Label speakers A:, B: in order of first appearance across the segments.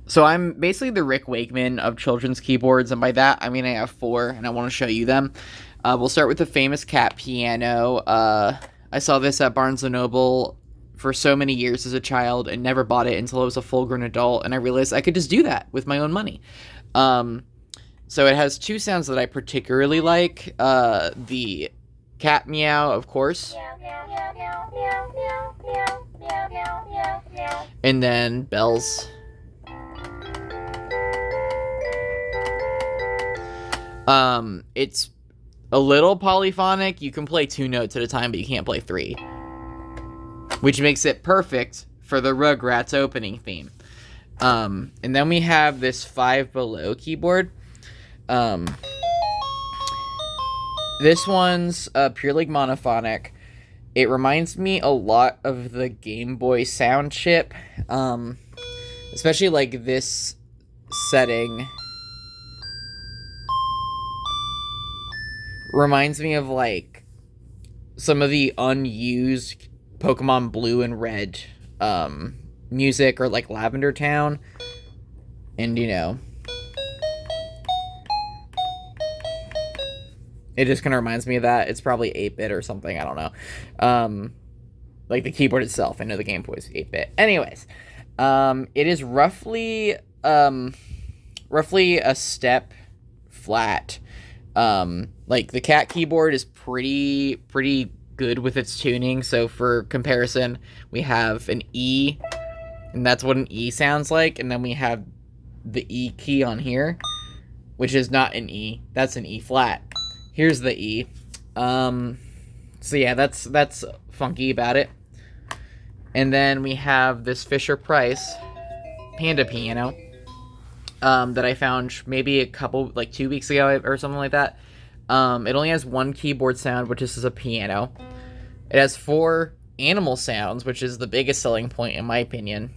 A: So I'm basically the Rick Wakeman of children's keyboards, and by that I mean I have four, and I want to show you them. We'll start with the famous cat piano. I saw this at Barnes& and Noble for so many years as a child and never bought it until I was a full-grown adult, and I realized I could just do that with my own money. Um, so it has two sounds that I particularly like. The cat meow, of course, and then bells. It's a little polyphonic. You can play two notes at a time, but you can't play three, which makes it perfect for the Rugrats opening theme. And then we have this Five Below keyboard. This one's purely monophonic. It reminds me a lot of the Game Boy sound chip, especially like this setting. Reminds me of like some of the unused Pokemon Blue and Red music, or like Lavender Town. And it just kind of reminds me of that. It's probably 8-bit or something, I don't know. Like the keyboard itself, I know the Game Boy's 8-bit. Anyways, it is roughly a step flat. Like the cat keyboard is pretty good with its tuning. So for comparison, we have an E, and that's what an E sounds like. And then we have the E key on here, which is not an E. That's an E flat. Here's the E. So yeah, that's funky about it. And then we have this Fisher-Price Panda piano that I found maybe 2 weeks ago or something like that. It only has one keyboard sound, which is a piano. It has 4 animal sounds, which is the biggest selling point in my opinion.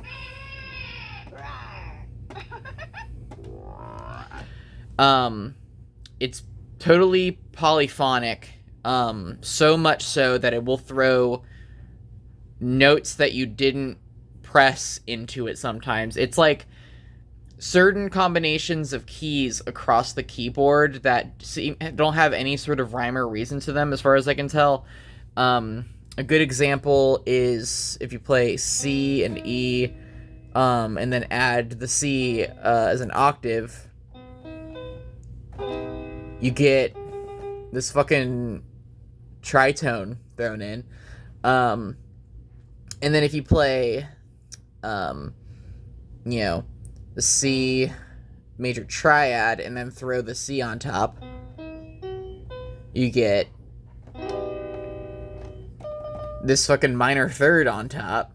A: It's totally polyphonic, so much so that it will throw notes that you didn't press into it sometimes. It's like certain combinations of keys across the keyboard that don't have any sort of rhyme or reason to them, as far as I can tell. A good example is if you play C and E, and then add the C as an octave, you get this fucking tritone thrown in. And then if you play, the C major triad and then throw the C on top, you get this fucking minor third on top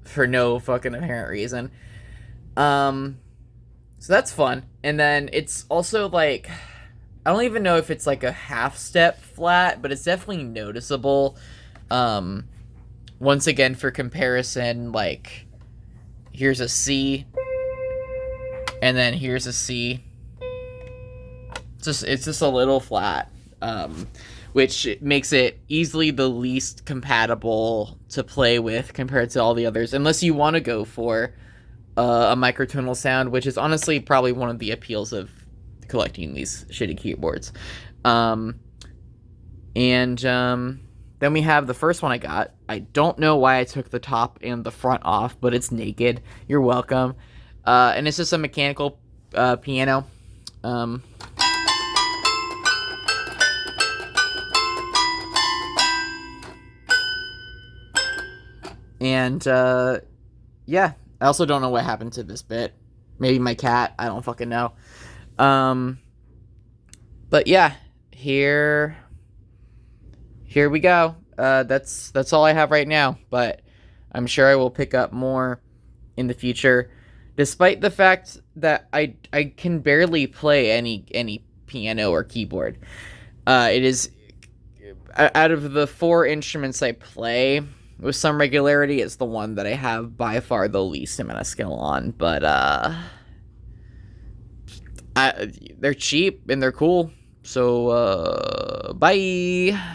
A: for no fucking apparent reason. So that's fun. And then it's also like, I don't even know if it's like a half step flat, but it's definitely noticeable. Once again, for comparison, like here's a C, and then here's a C. It's just a little flat, which makes it easily the least compatible to play with compared to all the others, unless you want to go for a microtonal sound, which is honestly probably one of the appeals of collecting these shitty keyboards. Then we have the first one I got. I don't know why I took the top and the front off, but it's naked. You're welcome. And it's just a mechanical piano. And yeah, I also don't know what happened to this bit. Maybe my cat. I don't fucking know. But yeah, here we go. That's all I have right now, but I'm sure I will pick up more in the future, despite the fact that I can barely play any piano or keyboard. It is, out of the 4 instruments I play with some regularity, it's the one that I have by far the least amount of skill on, but they're cheap and they're cool. So bye.